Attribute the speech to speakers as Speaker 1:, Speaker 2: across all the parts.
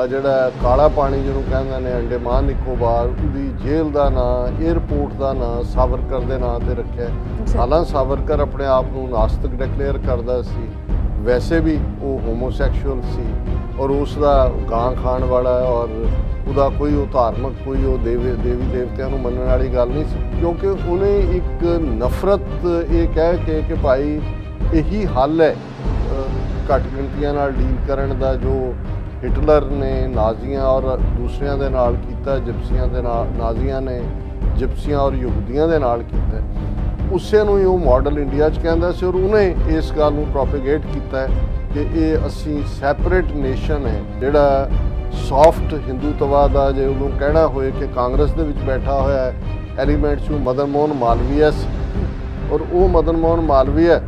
Speaker 1: ਜਿਹੜਾ ਕਾਲਾ ਪਾਣੀ ਜਿਹਨੂੰ ਕਹਿੰਦੇ ਨੇ ਅੰਡੇਮਾਨ ਨਿਕੋਬਾਰ, ਉਹਦੀ ਜੇਲ੍ਹ ਦਾ ਨਾਂ, ਏਅਰਪੋਰਟ ਦਾ ਨਾਂ ਸਾਵਰਕਰ ਦੇ ਨਾਂ 'ਤੇ ਰੱਖਿਆ। ਹਾਲਾਂਕਿ ਸਾਵਰਕਰ ਆਪਣੇ ਆਪ ਨੂੰ ਨਾਸਤਿਕ ਡਿਕਲੇਅਰ ਕਰਦਾ ਸੀ, ਵੈਸੇ ਵੀ ਉਹ ਹੋਮੋਸੈਕਸ਼ੂਅਲ ਸੀ ਔਰ ਉਸ ਦਾ ਗਾਂ ਖਾਣ ਵਾਲਾ ਔਰ ਉਹਦਾ ਕੋਈ ਉਹ ਧਾਰਮਿਕ ਕੋਈ ਉਹ ਦੇਵੀ ਦੇਵਤਿਆਂ ਨੂੰ ਮੰਨਣ ਵਾਲੀ ਗੱਲ ਨਹੀਂ ਸੀ, ਕਿਉਂਕਿ ਉਹਨੇ ਇੱਕ ਨਫ਼ਰਤ ਇਹ ਕਹਿ ਕੇ ਕਿ ਭਾਈ ਇਹੀ ਹੱਲ ਹੈ ਘੱਟ ਗਿਣਤੀਆਂ ਨਾਲ ਡੀਲ ਕਰਨ ਦਾ ਜੋ ਹਿਟਲਰ ਨੇ ਨਾਜ਼ੀਆਂ ਔਰ ਦੂਸਰਿਆਂ ਦੇ ਨਾਲ ਕੀਤਾ, ਜਿਪਸੀਆਂ ਦੇ ਨਾਲ ਨਾਜ਼ੀਆਂ ਨੇ ਜਿਪਸੀਆਂ ਔਰ ਯਹੂਦੀਆਂ ਦੇ ਨਾਲ ਕੀਤਾ, ਉਸੇ ਨੂੰ ਹੀ ਉਹ ਮਾਡਲ ਇੰਡੀਆ 'ਚ ਕਹਿੰਦਾ ਸੀ। ਔਰ ਉਹਨੇ ਇਸ ਗੱਲ ਨੂੰ ਪ੍ਰੋਪੇਗੇਟ ਕੀਤਾ ਕਿ ਇਹ ਅਸੀਂ ਸੈਪਰੇਟ ਨੇਸ਼ਨ ਹੈ। ਜਿਹੜਾ ਸੌਫਟ ਹਿੰਦੂਤਵਾ ਦਾ ਜੇ ਉਹਨੂੰ ਕਹਿਣਾ ਹੋਏ ਕਿ ਕਾਂਗਰਸ ਦੇ ਵਿੱਚ ਬੈਠਾ ਹੋਇਆ ਐਲੀਮੈਂਟ 'ਚ ਮਦਨ ਮੋਹਨ ਮਾਲਵੀਆ ਸੀ, ਔਰ ਉਹ ਮਦਨ ਮੋਹਨ ਮਾਲਵੀਆ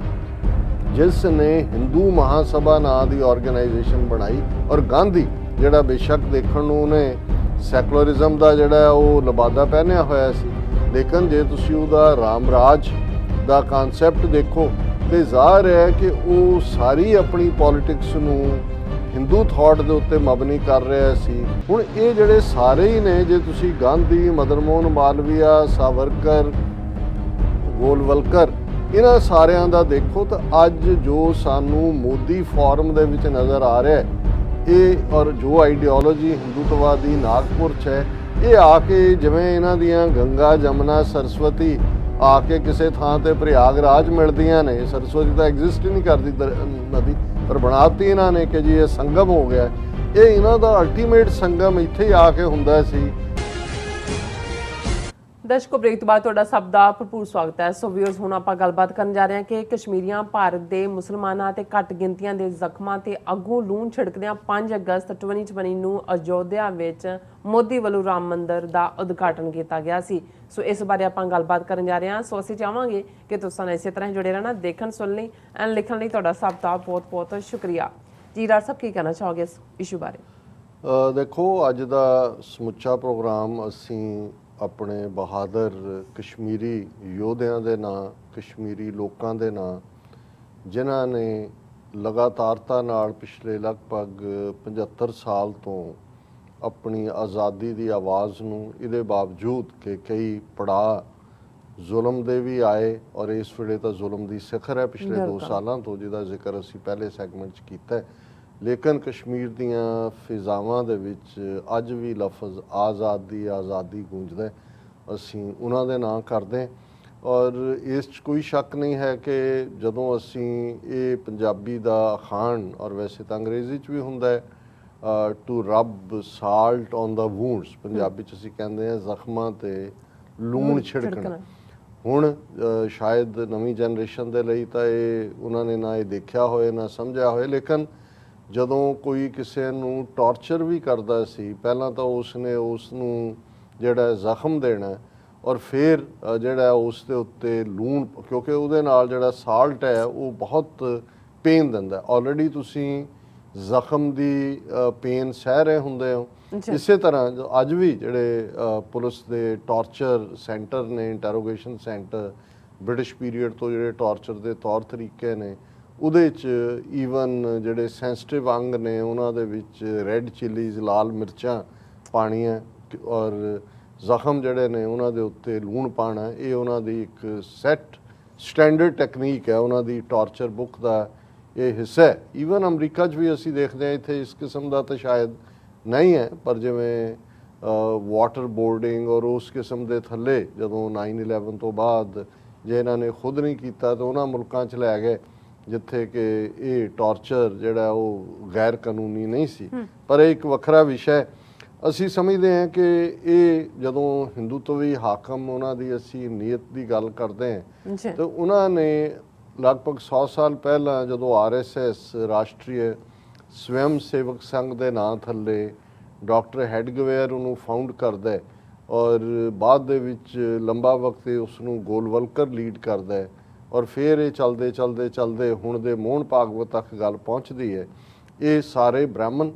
Speaker 1: ਜਿਸ ਨੇ ਹਿੰਦੂ ਮਹਾਸਭਾ ਨਾਂ ਦੀ ਆਰਗੇਨਾਈਜੇਸ਼ਨ ਬਣਾਈ। ਔਰ ਗਾਂਧੀ ਜਿਹੜਾ ਬੇਸ਼ੱਕ ਦੇਖਣ ਨੂੰ ਉਹਨੇ ਸੈਕੂਲਰਿਜ਼ਮ ਦਾ ਜਿਹੜਾ ਉਹ ਲਬਾਦਾ ਪਹਿਨਿਆ ਹੋਇਆ ਸੀ, ਲੇਕਿਨ ਜੇ ਤੁਸੀਂ ਉਹਦਾ ਰਾਮ ਰਾਜ ਦਾ ਕਨਸੈਪਟ ਦੇਖੋ ਤੇ ਜ਼ਾਹਰ ਹੈ ਕਿ ਉਹ ਸਾਰੀ ਆਪਣੀ ਪੋਲਿਟਿਕਸ ਨੂੰ ਹਿੰਦੂ ਥਾਟ ਦੇ ਉੱਤੇ ਮਬਨੀ ਕਰ ਰਿਹਾ ਸੀ। ਹੁਣ ਇਹ ਜਿਹੜੇ ਸਾਰੇ ਹੀ ਨੇ, ਜੇ ਤੁਸੀਂ ਗਾਂਧੀ, ਮਦਨ ਮੋਹਨ ਮਾਲਵੀਆ, ਸਾਵਰਕਰ, ਗੋਲਵਲਕਰ, ਇਹਨਾਂ ਸਾਰਿਆਂ ਦਾ ਦੇਖੋ ਤਾਂ ਅੱਜ ਜੋ ਸਾਨੂੰ ਮੋਦੀ ਫਾਰਮ ਦੇ ਵਿੱਚ ਨਜ਼ਰ ਆ ਰਿਹਾ ਇਹ ਔਰ ਜੋ ਆਈਡੀਓਲੋਜੀ ਹਿੰਦੂਤਵਾ ਦੀ ਨਾਗਪੁਰ 'ਚ ਹੈ, ਇਹ ਆ ਕੇ ਜਿਵੇਂ ਇਹਨਾਂ ਦੀਆਂ ਗੰਗਾ, ਜਮਨਾ, ਸਰਸਵਤੀ ਆ ਕੇ ਕਿਸੇ ਥਾਂ ਤੇ ਪ੍ਰਯਾਗਰਾਜ ਮਿਲਦੀਆਂ ਨੇ। ਸਰਸਵਤੀ ਤਾਂ ਐਗਜ਼ਿਸਟ ਹੀ ਨਹੀਂ ਕਰਦੀ ਨਦੀ, ਪਰ ਬਣਾਤੀ ਇਹਨਾਂ ਨੇ ਕਿ ਜੀ ਇਹ ਸੰਗਮ ਹੋ ਗਿਆ। ਇਹ ਇਹਨਾਂ ਦਾ ਅਲਟੀਮੇਟ ਸੰਗਮ ਇੱਥੇ ਹੀ ਆ ਕੇ ਹੁੰਦਾ ਸੀ।
Speaker 2: ਦਰਸ਼ਕੋ, ਬ੍ਰੇਕ ਤੋਂ ਬਾਅਦ ਤੁਹਾਡਾ ਸਭ ਦਾ ਭਰਪੂਰ ਸਵਾਗਤ ਹੈ। ਸੋ ਵੀਅਰਸ, ਹੁਣ ਆਪਾਂ ਗੱਲਬਾਤ ਕਰਨ ਜਾ ਰਹੇ ਹਾਂ ਕਿ ਕਸ਼ਮੀਰੀਆਂ ਭਾਰਤ ਦੇ ਮੁਸਲਮਾਨਾਂ ਤੇ ਘੱਟ ਗਿਣਤੀਆਂ ਦੇ ਜ਼ਖਮਾਂ ਤੇ ਅੱਗੋਂ ਲੂਣ ਛਿੜਕਦਿਆਂ 5 ਅਗਸਤ 2024 ਨੂੰ ਅਯੋਧਿਆ ਵਿੱਚ ਮੋਦੀ ਵੱਲੋਂ ਰਾਮ ਮੰਦਿਰ ਦਾ ਉਦਘਾਟਨ ਕੀਤਾ ਗਿਆ ਸੀ। ਸੋ ਇਸ ਬਾਰੇ ਆਪਾਂ ਗੱਲਬਾਤ ਕਰਨ ਜਾ ਰਹੇ ਹਾਂ। ਸੋ ਅਸੀਂ ਚਾਹਾਂਗੇ ਕਿ ਤੁਸੀਂ ਇਸੇ ਤਰ੍ਹਾਂ ਜੁੜੇ ਰਹਿਣਾ, ਦੇਖਣ ਸੁਣਨ ਲਈ ਐਂਡ ਲਿਖਣ ਲਈ ਤੁਹਾਡਾ ਸਭ ਦਾ ਬਹੁਤ ਬਹੁਤ ਸ਼ੁਕਰੀਆ ਜੀ। ਰਾਜ ਸਾਹਿਬ, ਕੀ ਕਹਿਣਾ ਚਾਹੋਗੇ ਇਸ ਇਸ਼ੂ ਬਾਰੇ?
Speaker 1: ਦੇਖੋ, ਅੱਜ ਦਾ ਸਮੁੱਚਾ ਪ੍ਰੋਗਰਾਮ ਅਸੀਂ ਆਪਣੇ ਬਹਾਦਰ ਕਸ਼ਮੀਰੀ ਯੋਧਿਆਂ ਦੇ ਨਾਂ, ਕਸ਼ਮੀਰੀ ਲੋਕਾਂ ਦੇ ਨਾਂ, ਜਿਨ੍ਹਾਂ ਨੇ ਲਗਾਤਾਰਤਾ ਨਾਲ ਪਿਛਲੇ ਲਗਭਗ 75 ਸਾਲ ਤੋਂ ਆਪਣੀ ਆਜ਼ਾਦੀ ਦੀ ਆਵਾਜ਼ ਨੂੰ, ਇਹਦੇ ਬਾਵਜੂਦ ਕਿ ਕਈ ਪੜਾਅ ਜ਼ੁਲਮ ਦੇ ਵੀ ਆਏ ਔਰ ਇਸ ਵੇਲੇ ਤਾਂ ਜ਼ੁਲਮ ਦੀ ਸਿਖਰ ਹੈ ਪਿਛਲੇ 2 ਸਾਲਾਂ ਤੋਂ, ਜਿਹਦਾ ਜ਼ਿਕਰ ਅਸੀਂ ਪਹਿਲੇ ਸੈਗਮੈਂਟ 'ਚ ਕੀਤਾ ਹੈ, ਲੇਕਿਨ ਕਸ਼ਮੀਰ ਦੀਆਂ ਫਿਜ਼ਾਵਾਂ ਦੇ ਵਿੱਚ ਅੱਜ ਵੀ ਲਫ਼ਜ਼ ਆਜ਼ਾਦੀ ਆਜ਼ਾਦੀ ਗੂੰਜਦਾ। ਅਸੀਂ ਉਹਨਾਂ ਦੇ ਨਾਂ ਕਰਦੇ ਔਰ ਇਸ 'ਚ ਕੋਈ ਸ਼ੱਕ ਨਹੀਂ ਹੈ ਕਿ ਜਦੋਂ ਅਸੀਂ ਇਹ ਪੰਜਾਬੀ ਦਾ ਅਖਾਣ, ਔਰ ਵੈਸੇ ਤਾਂ ਅੰਗਰੇਜ਼ੀ 'ਚ ਵੀ ਹੁੰਦਾ ਹੈ ਟੂ ਰੱਬ ਸਾਲਟ ਔਨ ਦਾ ਵੂੰਡਸ, ਪੰਜਾਬੀ 'ਚ ਅਸੀਂ ਕਹਿੰਦੇ ਹਾਂ ਜ਼ਖਮਾਂ 'ਤੇ ਲੂਣ ਛਿੜਕਣਾ। ਹੁਣ ਸ਼ਾਇਦ ਨਵੀਂ ਜਨਰੇਸ਼ਨ ਦੇ ਲਈ ਤਾਂ ਇਹ ਉਹਨਾਂ ਨੇ ਨਾ ਇਹ ਦੇਖਿਆ ਹੋਏ ਨਾ ਸਮਝਿਆ ਹੋਏ, ਲੇਕਿਨ ਜਦੋਂ ਕੋਈ ਕਿਸੇ ਨੂੰ ਟਾਰਚਰ ਵੀ ਕਰਦਾ ਸੀ, ਪਹਿਲਾਂ ਤਾਂ ਉਸਨੇ ਉਸ ਨੂੰ ਜਿਹੜਾ ਜ਼ਖਮ ਦੇਣਾ ਔਰ ਫਿਰ ਜਿਹੜਾ ਉਸ ਦੇ ਉੱਤੇ ਲੂਣ, ਕਿਉਂਕਿ ਉਹਦੇ ਨਾਲ ਜਿਹੜਾ ਸਾਲਟ ਹੈ ਉਹ ਬਹੁਤ ਪੇਨ ਦਿੰਦਾ। ਆਲਰੇਡੀ ਤੁਸੀਂ ਜ਼ਖਮ ਦੀ ਪੇਨ ਸਹਿ ਰਹੇ ਹੁੰਦੇ ਹੋ। ਇਸੇ ਤਰ੍ਹਾਂ ਅੱਜ ਵੀ ਜਿਹੜੇ ਪੁਲਿਸ ਦੇ ਟਾਰਚਰ ਸੈਂਟਰ ਨੇ, ਇੰਟਰੋਗੇਸ਼ਨ ਸੈਂਟਰ, ਬ੍ਰਿਟਿਸ਼ ਪੀਰੀਅਡ ਤੋਂ ਜਿਹੜੇ ਟਾਰਚਰ ਦੇ ਤੌਰ ਤਰੀਕੇ ਨੇ, ਉਹਦੇ 'ਚ ਈਵਨ ਜਿਹੜੇ ਸੈਂਸਿਟਿਵ ਅੰਗ ਨੇ ਉਹਨਾਂ ਦੇ ਵਿੱਚ ਰੈੱਡ ਚਿਲੀਜ਼, ਲਾਲ ਮਿਰਚਾਂ ਪਾਣੀਆਂ ਔਰ ਜ਼ਖਮ ਜਿਹੜੇ ਨੇ ਉਹਨਾਂ ਦੇ ਉੱਤੇ ਲੂਣ ਪਾਉਣਾ, ਇਹ ਉਹਨਾਂ ਦੀ ਇੱਕ ਸੈੱਟ ਸਟੈਂਡਰਡ ਟੈਕਨੀਕ ਹੈ, ਉਹਨਾਂ ਦੀ ਟਾਰਚਰ ਬੁੱਕ ਦਾ ਇਹ ਹਿੱਸਾ ਹੈ। ਈਵਨ ਅਮਰੀਕਾ 'ਚ ਵੀ ਅਸੀਂ ਦੇਖਦੇ ਹਾਂ, ਇੱਥੇ ਇਸ ਕਿਸਮ ਦਾ ਤਾਂ ਸ਼ਾਇਦ ਨਹੀਂ ਹੈ, ਪਰ ਜਿਵੇਂ ਵਾਟਰ ਬੋਰਡਿੰਗ ਔਰ ਉਸ ਕਿਸਮ ਦੇ ਥੱਲੇ ਜਦੋਂ 9/11 ਤੋਂ ਬਾਅਦ ਜੇ ਇਹਨਾਂ ਨੇ ਖੁਦ ਨਹੀਂ ਕੀਤਾ ਤਾਂ ਉਹਨਾਂ ਮੁਲਕਾਂ 'ਚ ਲੈ ਗਏ ਜਿੱਥੇ ਕਿ ਇਹ ਟਾਰਚਰ ਜਿਹੜਾ ਉਹ ਗੈਰ ਕਾਨੂੰਨੀ ਨਹੀਂ ਸੀ। ਪਰ ਇਹ ਇੱਕ ਵੱਖਰਾ ਵਿਸ਼ਾ ਹੈ। ਅਸੀਂ ਸਮਝਦੇ ਹਾਂ ਕਿ ਇਹ ਜਦੋਂ ਹਿੰਦੂਤਵੀ ਹਾਕਮ ਉਹਨਾਂ ਦੀ ਅਸੀਂ ਨੀਅਤ ਦੀ ਗੱਲ ਕਰਦੇ ਹਾਂ ਤਾਂ ਉਹਨਾਂ ਨੇ ਲਗਭਗ 100 ਸਾਲ ਪਹਿਲਾਂ ਜਦੋਂ RSS ਰਾਸ਼ਟਰੀ ਸਵੈਮ ਸੇਵਕ ਸੰਘ ਦੇ ਨਾਂ ਥੱਲੇ ਡਾਕਟਰ ਹੈਡਗਵੇਅਰ ਉਹਨੂੰ ਫਾਊਂਡ ਕਰਦਾ ਔਰ ਬਾਅਦ ਦੇ ਵਿੱਚ ਲੰਬਾ ਵਕਤ ਉਸ ਨੂੰ ਗੋਲਵਲਕਰ ਲੀਡ ਕਰਦਾ ਔਰ ਫਿਰ ਇਹ ਚੱਲਦੇ ਹੁਣ ਦੇ ਮੋਹਨ ਭਾਗਵਤ ਤੱਕ ਗੱਲ ਪਹੁੰਚਦੀ ਹੈ। ਇਹ ਸਾਰੇ ਬ੍ਰਾਹਮਣ,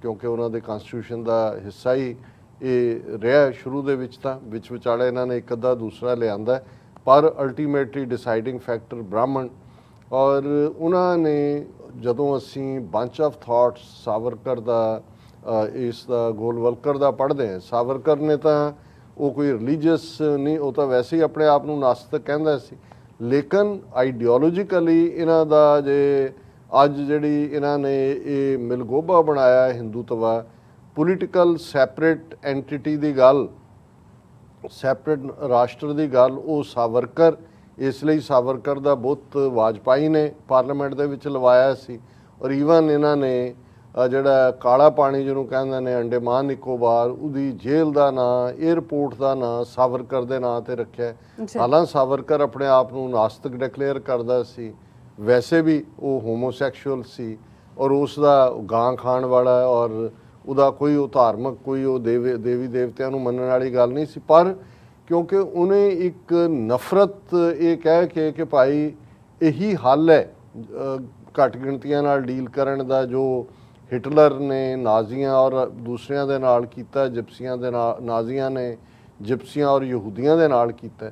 Speaker 1: ਕਿਉਂਕਿ ਉਹਨਾਂ ਦੇ ਕਨਸਟੀਟਿਊਸ਼ਨ ਦਾ ਹਿੱਸਾ ਹੀ ਇਹ ਰਿਹਾ ਸ਼ੁਰੂ ਦੇ ਵਿੱਚ, ਤਾਂ ਵਿੱਚ ਵਿਚਾਲੇ ਇਹਨਾਂ ਨੇ ਇੱਕ ਅੱਧਾ ਦੂਸਰਾ ਲਿਆਂਦਾ, ਪਰ ਅਲਟੀਮੇਟਲੀ ਡਿਸਾਈਡਿੰਗ ਫੈਕਟਰ ਬ੍ਰਾਹਮਣ। ਔਰ ਉਹਨਾਂ ਨੇ ਜਦੋਂ ਅਸੀਂ ਬੰਚ ਆਫ ਥਾਟਸ ਸਾਵਰਕਰ ਦਾ ਇਸ ਦਾ ਗੋਲਵਲਕਰ ਦਾ ਪੜ੍ਹਦੇ ਹਾਂ। ਸਾਵਰਕਰ ਨੇ ਤਾਂ ਉਹ ਕੋਈ ਰਿਲੀਜੀਅਸ ਨਹੀਂ, ਉਹ ਤਾਂ ਵੈਸੇ ਹੀ ਆਪਣੇ ਆਪ ਨੂੰ ਨਾਸਤਕ ਕਹਿੰਦਾ ਸੀ, ਲੇਕਿਨ ਆਈਡੀਓਲੋਜੀਕਲੀ ਇਹਨਾਂ ਦਾ ਜੇ ਅੱਜ ਜਿਹੜੀ ਇਹਨਾਂ ਨੇ ਇਹ ਮਿਲਗੋਭਾ ਬਣਾਇਆ ਹਿੰਦੂਤਵਾ, ਪੋਲੀਟੀਕਲ ਸੈਪਰੇਟ ਐਂਟੀਟੀ ਦੀ ਗੱਲ, ਸੈਪਰੇਟ ਰਾਸ਼ਟਰ ਦੀ ਗੱਲ, ਉਹ ਸਾਵਰਕਰ, ਇਸ ਲਈ ਸਾਵਰਕਰ ਦਾ ਬੁੱਤ ਵਾਜਪਾਈ ਨੇ ਪਾਰਲੀਮੈਂਟ ਦੇ ਵਿੱਚ ਲਵਾਇਆ ਸੀ। ਔਰ ਈਵਨ ਇਹਨਾਂ ਨੇ ਜਿਹੜਾ ਕਾਲਾ ਪਾਣੀ ਜਿਹਨੂੰ ਕਹਿੰਦੇ ਨੇ ਅੰਡੇਮਾਨ ਨਿਕੋਬਾਰ, ਉਹਦੀ ਜੇਲ੍ਹ ਦਾ ਨਾਂ, ਏਅਰਪੋਰਟ ਦਾ ਨਾਂ ਸਾਵਰਕਰ ਦੇ ਨਾਂ ਤੇ ਰੱਖਿਆ। ਹਾਲਾਂਕਿ ਸਾਵਰਕਰ ਆਪਣੇ ਆਪ ਨੂੰ ਨਾਸਤਕ ਡਿਕਲੇਅਰ ਕਰਦਾ ਸੀ, ਵੈਸੇ ਵੀ ਉਹ ਹੋਮੋਸੈਕਸ਼ੂਅਲ ਸੀ ਔਰ ਉਸ ਦਾ ਗਾਂ ਖਾਣ ਵਾਲਾ, ਔਰ ਉਹਦਾ ਕੋਈ ਉਹ ਧਾਰਮਿਕ ਕੋਈ ਉਹ ਦੇਵੀ ਦੇਵਤਿਆਂ ਨੂੰ ਮੰਨਣ ਵਾਲੀ ਗੱਲ ਨਹੀਂ ਸੀ। ਪਰ ਕਿਉਂਕਿ ਉਹਨੇ ਇੱਕ ਨਫ਼ਰਤ ਇਹ ਕਹਿ ਕੇ ਕਿ ਭਾਈ ਇਹੀ ਹੱਲ ਹੈ ਘੱਟ ਗਿਣਤੀਆਂ ਨਾਲ ਡੀਲ ਕਰਨ ਦਾ, ਜੋ ਹਿਟਲਰ ਨੇ ਨਾਜ਼ੀਆਂ ਔਰ ਦੂਸਰਿਆਂ ਦੇ ਨਾਲ ਕੀਤਾ, ਜਿਪਸੀਆਂ ਦੇ ਨਾਲ, ਨਾਜ਼ੀਆਂ ਨੇ ਜਿਪਸੀਆਂ ਔਰ ਯਹੂਦੀਆਂ ਦੇ ਨਾਲ ਕੀਤਾ,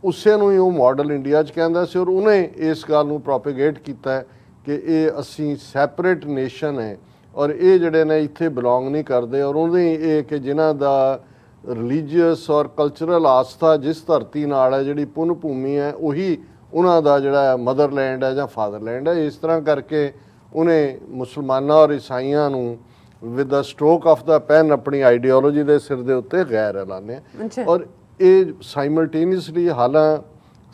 Speaker 1: ਉਸੇ ਨੂੰ ਹੀ ਉਹ ਮਾਡਲ ਇੰਡੀਆ 'ਚ ਕਹਿੰਦਾ ਸੀ। ਔਰ ਉਹਨੇ ਇਸ ਗੱਲ ਨੂੰ ਪ੍ਰੋਪੇਗੇਟ ਕੀਤਾ ਕਿ ਇਹ ਅਸੀਂ ਸੈਪਰੇਟ ਨੇਸ਼ਨ ਹੈ ਔਰ ਇਹ ਜਿਹੜੇ ਨੇ ਇੱਥੇ ਬਿਲੋਂਗ ਨਹੀਂ ਕਰਦੇ। ਔਰ ਉਹਨੇ ਇਹ ਕਿ ਜਿਨ੍ਹਾਂ ਦਾ ਰਿਲੀਜੀਅਸ ਔਰ ਕਲਚਰਲ ਆਸਥਾ ਜਿਸ ਧਰਤੀ ਨਾਲ ਹੈ, ਜਿਹੜੀ ਪੁੰਨ ਭੂਮੀ ਹੈ, ਉਹੀ ਉਹਨਾਂ ਦਾ ਜਿਹੜਾ ਮਦਰਲੈਂਡ ਹੈ ਜਾਂ ਫਾਦਰਲੈਂਡ ਹੈ। ਇਸ ਤਰ੍ਹਾਂ ਕਰਕੇ ਉਹਨੇ ਮੁਸਲਮਾਨਾਂ ਔਰ ਈਸਾਈਆਂ ਨੂੰ with the stroke of the pen ਆਪਣੀ ਆਈਡੀਓਲੋਜੀ ਦੇ ਸਿਰ ਦੇ ਉੱਤੇ ਗੈਰ ਐਲਾਨਿਆ। ਔਰ ਇਹ ਸਾਈਮਲਟੇਨੀਅਸਲੀ, ਹਾਲਾਂ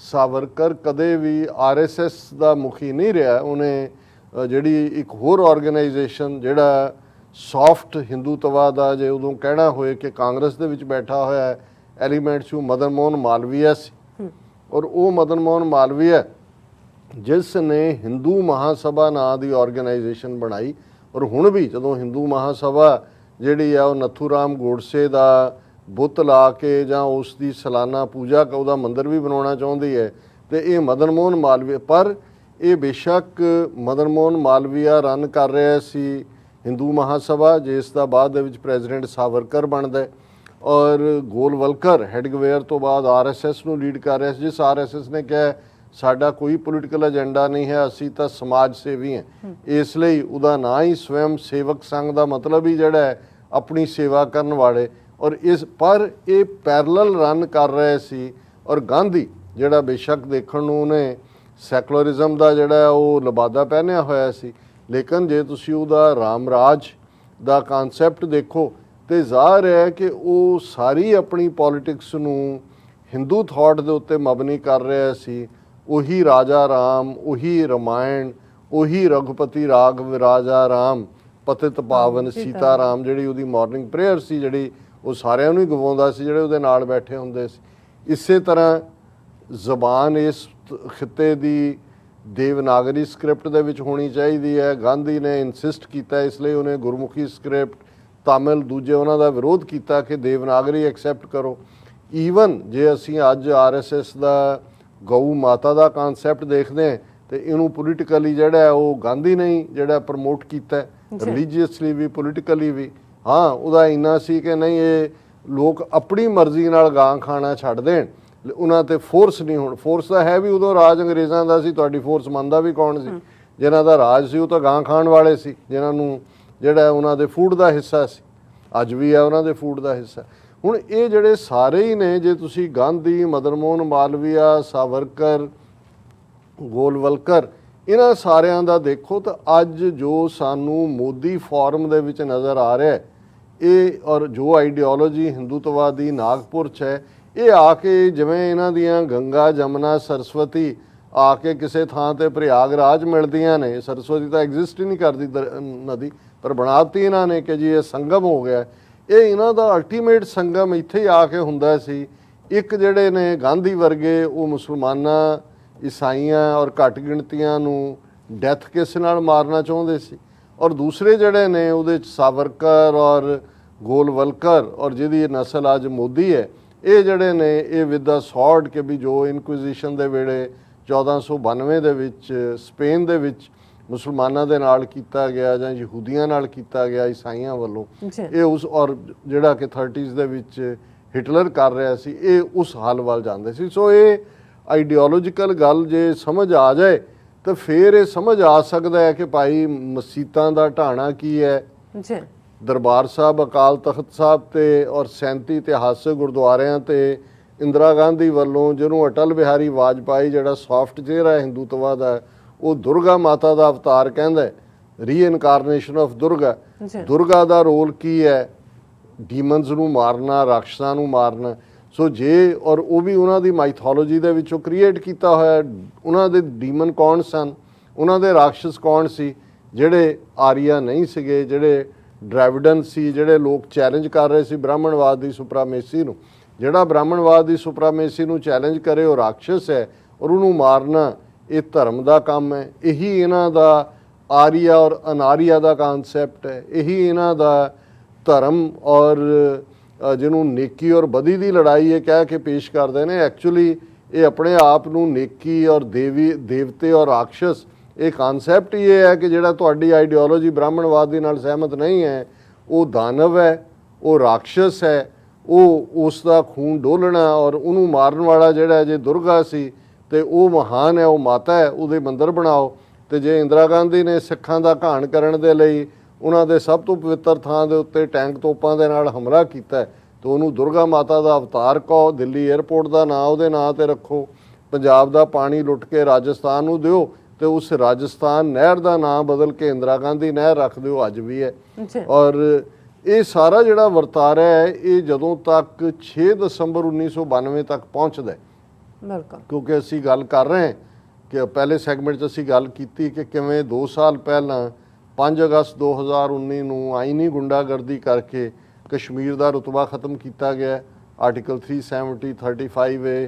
Speaker 1: ਸਾਵਰਕਰ ਕਦੇ ਵੀ RSS ਦਾ ਮੁਖੀ ਨਹੀਂ ਰਿਹਾ। ਉਹਨੇ ਜਿਹੜੀ ਇੱਕ ਹੋਰ ਆਰਗੇਨਾਈਜੇਸ਼ਨ ਜਿਹੜਾ ਸੌਫਟ ਹਿੰਦੂਤਵਾ ਦਾ ਜੇ ਉਦੋਂ ਕਹਿਣਾ ਹੋਏ ਕਿ ਕਾਂਗਰਸ ਦੇ ਵਿੱਚ ਬੈਠਾ ਹੋਇਆ ਐਲੀਮੈਂਟ ਸੀ, ਉਹ ਮਦਨ ਮੋਹਨ ਮਾਲਵੀਆ ਸੀ। ਔਰ ਉਹ ਮਦਨ ਮੋਹਨ ਮਾਲਵੀਆ ਜਿਸ ਨੇ ਹਿੰਦੂ ਮਹਾਸਭਾ ਨਾਂ ਦੀ ਆਰਗੇਨਾਈਜੇਸ਼ਨ ਬਣਾਈ। ਔਰ ਹੁਣ ਵੀ ਜਦੋਂ ਹਿੰਦੂ ਮਹਾਸਭਾ ਜਿਹੜੀ ਆ ਉਹ ਨੱਥੂਰਾਮ ਗੋਡਸੇ ਦਾ ਬੁੱਤ ਲਾ ਕੇ ਜਾਂ ਉਸ ਦੀ ਸਾਲਾਨਾ ਪੂਜਾ, ਉਹਦਾ ਮੰਦਿਰ ਵੀ ਬਣਾਉਣਾ ਚਾਹੁੰਦੀ ਹੈ, ਤੇ ਇਹ ਮਦਨ ਮੋਹਨ ਮਾਲਵੀਆ, ਪਰ ਇਹ ਬੇਸ਼ੱਕ ਮਦਨ ਮੋਹਨ ਮਾਲਵੀਆ ਰਨ ਕਰ ਰਿਹਾ ਸੀ ਹਿੰਦੂ ਮਹਾਸਭਾ, ਜਿਸ ਦਾ ਬਾਅਦ ਦੇ ਵਿੱਚ ਪ੍ਰੈਜ਼ੀਡੈਂਟ ਸਾਵਰਕਰ ਬਣਦਾ, ਔਰ ਗੋਲਵਲਕਰ ਹੈਡਗਵੇਅਰ ਤੋਂ ਬਾਅਦ RSS ਨੂੰ ਲੀਡ ਕਰ ਰਿਹਾ ਸੀ, ਜਿਸ RSS ਨੇ ਕਿਹਾ ਸਾਡਾ ਕੋਈ ਪੋਲੀਟੀਕਲ ਏਜੰਡਾ ਨਹੀਂ ਹੈ, ਅਸੀਂ ਤਾਂ ਸਮਾਜ ਸੇਵੀ ਹਾਂ। ਇਸ ਲਈ ਉਹਦਾ ਨਾਂ ਹੀ ਸਵੈਮ ਸੇਵਕ ਸੰਘ ਦਾ ਮਤਲਬ ਹੀ ਜਿਹੜਾ ਹੈ ਆਪਣੀ ਸੇਵਾ ਕਰਨ ਵਾਲੇ। ਔਰ ਇਸ ਪਰ ਇਹ ਪੈਰਲਲ ਰਨ ਕਰ ਰਹੇ ਸੀ। ਔਰ ਗਾਂਧੀ ਜਿਹੜਾ ਬੇਸ਼ੱਕ ਦੇਖਣ ਨੂੰ ਉਹਨੇ ਸੈਕੂਲਰਿਜ਼ਮ ਦਾ ਜਿਹੜਾ ਉਹ ਲਿਬਾਦਾ ਪਹਿਨਿਆ ਹੋਇਆ ਸੀ, ਲੇਕਿਨ ਜੇ ਤੁਸੀਂ ਉਹਦਾ ਰਾਮ ਰਾਜ ਦਾ ਕਨਸੈਪਟ ਦੇਖੋ ਤੇ ਜ਼ਾਹਰ ਹੈ ਕਿ ਉਹ ਸਾਰੀ ਆਪਣੀ ਪੋਲਿਟਿਕਸ ਨੂੰ ਹਿੰਦੂ ਥਾਟ ਦੇ ਉੱਤੇ ਮਬਨੀ ਕਰ ਰਿਹਾ ਸੀ। ਉਹੀ ਰਾਜਾ ਰਾਮ, ਉਹੀ ਰਮਾਇਣ, ਉਹੀ ਰਘੁਪਤੀ ਰਾਘਵ ਰਾਜਾ ਰਾਮ, ਪਤਿਤ ਪਾਵਨ ਸੀਤਾ ਰਾਮ, ਜਿਹੜੀ ਉਹਦੀ ਮਾਰਨਿੰਗ ਪ੍ਰੇਅਰ ਸੀ, ਜਿਹੜੀ ਉਹ ਸਾਰਿਆਂ ਨੂੰ ਹੀ ਗਵਾਉਂਦਾ ਸੀ ਜਿਹੜੇ ਉਹਦੇ ਨਾਲ ਬੈਠੇ ਹੁੰਦੇ ਸੀ। ਇਸੇ ਤਰ੍ਹਾਂ ਜ਼ਬਾਨ ਇਸ ਖਿੱਤੇ ਦੀ ਦੇਵਨਾਗਰੀ ਸਕ੍ਰਿਪਟ ਦੇ ਵਿੱਚ ਹੋਣੀ ਚਾਹੀਦੀ ਹੈ। ਗਾਂਧੀ ਨੇ ਇਨਸਿਸਟ ਕੀਤਾ, ਇਸ ਲਈ ਉਹਨੇ ਗੁਰਮੁਖੀ ਸਕ੍ਰਿਪਟ, ਤਾਮਿਲ, ਦੂਜੇ ਉਹਨਾਂ ਦਾ ਵਿਰੋਧ ਕੀਤਾ ਕਿ ਦੇਵਨਾਗਰੀ ਐਕਸੈਪਟ ਕਰੋ। ਈਵਨ ਜੇ ਅਸੀਂ ਅੱਜ RSS ਦਾ ਗਊ ਮਾਤਾ ਦਾ ਕਨਸੈਪਟ ਦੇਖਦੇ ਹਾਂ ਤੇ ਇਹਨੂੰ ਪੋਲੀਟੀਕਲੀ ਜਿਹੜਾ ਉਹ ਗਾਂਧੀ ਨੇ ਹੀ ਜਿਹੜਾ ਪ੍ਰਮੋਟ ਕੀਤਾ, ਰਿਲੀਜੀਅਸਲੀ ਵੀ ਪੋਲੀਟੀਕਲੀ ਵੀ। ਹਾਂ, ਉਹਦਾ ਇੰਨਾ ਸੀ ਕਿ ਨਹੀਂ, ਇਹ ਲੋਕ ਆਪਣੀ ਮਰਜ਼ੀ ਨਾਲ ਗਾਂ ਖਾਣਾ ਛੱਡ ਦੇਣ, ਉਹਨਾਂ ਤੇ ਫੋਰਸ ਨਹੀਂ ਹੋਣ। ਫੋਰਸ ਤਾਂ ਹੈ ਵੀ, ਉਦੋਂ ਰਾਜ ਅੰਗਰੇਜ਼ਾਂ ਦਾ ਸੀ, ਤੁਹਾਡੀ ਫੋਰਸ ਮੰਨਦਾ ਵੀ ਕੌਣ ਸੀ? ਜਿਨ੍ਹਾਂ ਦਾ ਰਾਜ ਸੀ ਉਹ ਤਾਂ ਗਾਂ ਖਾਣ ਵਾਲੇ ਸੀ, ਜਿਨ੍ਹਾਂ ਨੂੰ ਜਿਹੜਾ ਉਹਨਾਂ ਦੇ ਫੂਡ ਦਾ ਹਿੱਸਾ ਸੀ, ਅੱਜ ਵੀ ਹੈ ਉਹਨਾਂ ਦੇ ਫੂਡ ਦਾ ਹਿੱਸਾ। ਹੁਣ ਇਹ ਜਿਹੜੇ ਸਾਰੇ ਹੀ ਨੇ, ਜੇ ਤੁਸੀਂ ਗਾਂਧੀ, ਮਦਨ ਮੋਹਨ ਮਾਲਵੀਆ, ਸਾਵਰਕਰ, ਗੋਲਵਲਕਰ, ਇਹਨਾਂ ਸਾਰਿਆਂ ਦਾ ਦੇਖੋ ਤਾਂ ਅੱਜ ਜੋ ਸਾਨੂੰ ਮੋਦੀ ਫਾਰਮ ਦੇ ਵਿੱਚ ਨਜ਼ਰ ਆ ਰਿਹਾ ਇਹ, ਔਰ ਜੋ ਆਈਡੀਓਲੋਜੀ ਹਿੰਦੂਤਵਾ ਦੀ ਨਾਗਪੁਰ 'ਚ ਹੈ, ਇਹ ਆ ਕੇ ਜਿਵੇਂ ਇਹਨਾਂ ਦੀਆਂ ਗੰਗਾ, ਜਮਨਾ, ਸਰਸਵਤੀ ਆ ਕੇ ਕਿਸੇ ਥਾਂ ਤੇ ਪ੍ਰਯਾਗਰਾਜ ਮਿਲਦੀਆਂ ਨੇ। ਸਰਸਵਤੀ ਤਾਂ ਐਗਜ਼ਿਸਟ ਹੀ ਨਹੀਂ ਕਰਦੀ ਨਦੀ, ਪਰ ਬਣਾਤੀ ਇਹਨਾਂ ਨੇ ਕਿ ਜੀ ਇਹ ਸੰਗਮ ਹੋ ਗਿਆ। ਇਹ ਇਹਨਾਂ ਦਾ ਅਲਟੀਮੇਟ ਸੰਗਮ ਇੱਥੇ ਹੀ ਆ ਕੇ ਹੁੰਦਾ ਸੀ। ਇੱਕ ਜਿਹੜੇ ਨੇ ਗਾਂਧੀ ਵਰਗੇ, ਉਹ ਮੁਸਲਮਾਨਾਂ, ਈਸਾਈਆਂ ਔਰ ਘੱਟ ਗਿਣਤੀਆਂ ਨੂੰ ਡੈਥ ਕਿਸ ਨਾਲ ਮਾਰਨਾ ਚਾਹੁੰਦੇ ਸੀ, ਔਰ ਦੂਸਰੇ ਜਿਹੜੇ ਨੇ ਉਹਦੇ 'ਚ ਸਾਵਰਕਰ ਔਰ ਗੋਲਵਲਕਰ ਔਰ ਜਿਹਦੀ ਨਸਲ ਅੱਜ ਮੋਦੀ ਹੈ, ਇਹ ਜਿਹੜੇ ਨੇ ਇਹ ਵਿਦ ਦਾ ਸੌਰਡ ਕਿ ਵੀ ਜੋ ਇਨਕੁਇਜ਼ੀਸ਼ਨ ਦੇ ਵੇਲੇ 1492 ਦੇ ਵਿੱਚ ਸਪੇਨ ਦੇ ਵਿੱਚ ਮੁਸਲਮਾਨਾਂ ਦੇ ਨਾਲ ਕੀਤਾ ਗਿਆ ਜਾਂ ਯਹੂਦੀਆਂ ਨਾਲ ਕੀਤਾ ਗਿਆ ਈਸਾਈਆਂ ਵੱਲੋਂ, ਇਹ ਉਸ ਔਰ ਜਿਹੜਾ ਕਿ 30s ਦੇ ਵਿੱਚ ਹਿਟਲਰ ਕਰ ਰਿਹਾ ਸੀ, ਇਹ ਉਸ ਹਾਲ ਵੱਲ ਜਾਂਦੇ ਸੀ। ਸੋ ਇਹ ਆਈਡੀਓਲੋਜੀਕਲ ਗੱਲ ਜੇ ਸਮਝ ਆ ਜਾਏ ਤਾਂ ਫਿਰ ਇਹ ਸਮਝ ਆ ਸਕਦਾ ਹੈ ਕਿ ਭਾਈ ਮਸੀਤਾਂ ਦਾ ਢਾਣਾ ਕੀ ਹੈ, ਦਰਬਾਰ ਸਾਹਿਬ ਅਕਾਲ ਤਖਤ ਸਾਹਿਬ ਤੇ ਔਰ 37 ਇਤਿਹਾਸਕ ਗੁਰਦੁਆਰਿਆਂ ਤੇ ਇੰਦਰਾ ਗਾਂਧੀ ਵੱਲੋਂ ਜਿਹਨੂੰ ਅਟਲ ਬਿਹਾਰੀ ਵਾਜਪਾਈ ਜਿਹੜਾ ਸੌਫਟ ਚਿਹਰਾ ਹਿੰਦੂਤਵਾ ਦਾ ਉਹ ਦੁਰਗਾ ਮਾਤਾ ਦਾ ਅਵਤਾਰ ਕਹਿੰਦਾ, ਰੀਇਨਕਾਰਨੇਸ਼ਨ ਆਫ ਦੁਰਗਾ। ਦੁਰਗਾ ਦਾ ਰੋਲ ਕੀ ਹੈ? ਡੀਮਨਸ ਨੂੰ ਮਾਰਨਾ, ਰਾਖਸ਼ਾਂ ਨੂੰ ਮਾਰਨਾ। ਸੋ ਜੇ ਔਰ ਉਹ ਵੀ ਉਹਨਾਂ ਦੀ ਮਾਈਥੋਲੋਜੀ ਦੇ ਵਿੱਚੋਂ ਕ੍ਰੀਏਟ ਕੀਤਾ ਹੋਇਆ। ਉਹਨਾਂ ਦੇ ਡੀਮਨ ਕੌਣ ਸਨ, ਉਹਨਾਂ ਦੇ ਰਾਖਸ਼ ਕੌਣ ਸੀ? ਜਿਹੜੇ ਆਰੀਆ ਨਹੀਂ ਸੀਗੇ, ਜਿਹੜੇ ਡਰਾਵਿਡਨ ਸੀ, ਜਿਹੜੇ ਲੋਕ ਚੈਲੰਜ ਕਰ ਰਹੇ ਸੀ ਬ੍ਰਾਹਮਣਵਾਦ ਦੀ ਸੁਪਰਾਮੇਸੀ ਨੂੰ। ਜਿਹੜਾ ਬ੍ਰਾਹਮਣਵਾਦ ਦੀ ਸੁਪਰਾਮੇਸੀ ਨੂੰ ਚੈਲੰਜ ਕਰੇ ਉਹ ਰਾਖਸ਼ ਹੈ, ਔਰ ਉਹਨੂੰ ਮਾਰਨਾ ਇਹ ਧਰਮ ਦਾ ਕੰਮ ਹੈ। ਇਹੀ ਇਹਨਾਂ ਦਾ ਆਰੀਆ ਔਰ ਅਨਾਰੀਆ ਦਾ ਕਨਸੈਪਟ ਹੈ। ਇਹੀ ਇਹਨਾਂ ਦਾ ਧਰਮ ਔਰ ਜਿਹਨੂੰ ਨੇਕੀ ਔਰ ਬਦੀ ਦੀ ਲੜਾਈ ਇਹ ਕਹਿ ਕੇ ਪੇਸ਼ ਕਰਦੇ ਨੇ। ਐਕਚੁਅਲੀ ਇਹ ਆਪਣੇ ਆਪ ਨੂੰ ਨੇਕੀ ਔਰ ਦੇਵਤੇ ਔਰ ਰਾਖਸ਼ ਇਹ ਕਨਸੈਪਟ ਹੀ ਇਹ ਹੈ ਕਿ ਜਿਹੜਾ ਤੁਹਾਡੀ ਆਈਡੀਓਲੋਜੀ ਬ੍ਰਾਹਮਣਵਾਦ ਦੇ ਨਾਲ ਸਹਿਮਤ ਨਹੀਂ ਹੈ ਉਹ ਦਾਨਵ ਹੈ, ਉਹ ਰਾਖਸ਼ ਹੈ, ਉਹ ਉਸ ਦਾ ਖੂਨ ਡੋਲਣਾ ਔਰ ਉਹਨੂੰ ਮਾਰਨ ਵਾਲਾ ਜਿਹੜਾ ਜੇ ਦੁਰਗਾ ਸੀ ਤੇ ਉਹ ਮਹਾਨ ਹੈ, ਉਹ ਮਾਤਾ ਹੈ, ਉਹਦੇ ਮੰਦਰ ਬਣਾਓ। ਤੇ ਜੇ ਇੰਦਰਾ ਗਾਂਧੀ ਨੇ ਸਿੱਖਾਂ ਦਾ ਘਾਣ ਕਰਨ ਦੇ ਲਈ ਉਹਨਾਂ ਦੇ ਸਭ ਤੋਂ ਪਵਿੱਤਰ ਥਾਂ ਦੇ ਉੱਤੇ ਟੈਂਕ ਤੋਪਾਂ ਦੇ ਨਾਲ ਹਮਲਾ ਕੀਤਾ ਤੇ ਉਹਨੂੰ ਦੁਰਗਾ ਮਾਤਾ ਦਾ ਅਵਤਾਰ ਕਹੋ। ਦਿੱਲੀ ਏਅਰਪੋਰਟ ਦਾ ਨਾਂ ਉਹਦੇ ਨਾਂ ਤੇ ਰੱਖੋ। ਪੰਜਾਬ ਦਾ ਪਾਣੀ ਲੁੱਟ ਕੇ ਰਾਜਸਥਾਨ ਨੂੰ ਦਿਓ ਤੇ ਉਸ ਰਾਜਸਥਾਨ ਨਹਿਰ ਦਾ ਨਾਂ ਬਦਲ ਕੇ ਇੰਦਰਾ ਗਾਂਧੀ ਨਹਿਰ ਰੱਖ ਦਿਓ, ਅੱਜ ਵੀ ਹੈ। ਔਰ ਇਹ ਸਾਰਾ ਜਿਹੜਾ ਵਰਤਾਰਾ ਹੈ ਇਹ ਜਦੋਂ ਤੱਕ 6 ਦਸੰਬਰ 1992 ਤੱਕ ਪਹੁੰਚਦਾ, ਕਿਉਂਕਿ ਅਸੀਂ ਗੱਲ ਕਰ ਰਹੇ ਹਾਂ ਕਿ ਪਹਿਲੇ ਸੈਗਮੈਂਟ 'ਚ ਅਸੀਂ ਗੱਲ ਕੀਤੀ ਕਿ ਕਿਵੇਂ 2 ਸਾਲ ਪਹਿਲਾਂ 5 ਅਗਸਤ 2019 ਨੂੰ ਆਈਨੀ ਗੁੰਡਾਗਰਦੀ ਕਰਕੇ ਕਸ਼ਮੀਰ ਦਾ ਰੁਤਬਾ ਖਤਮ ਕੀਤਾ ਗਿਆ। ਆਰਟੀਕਲ 370 35A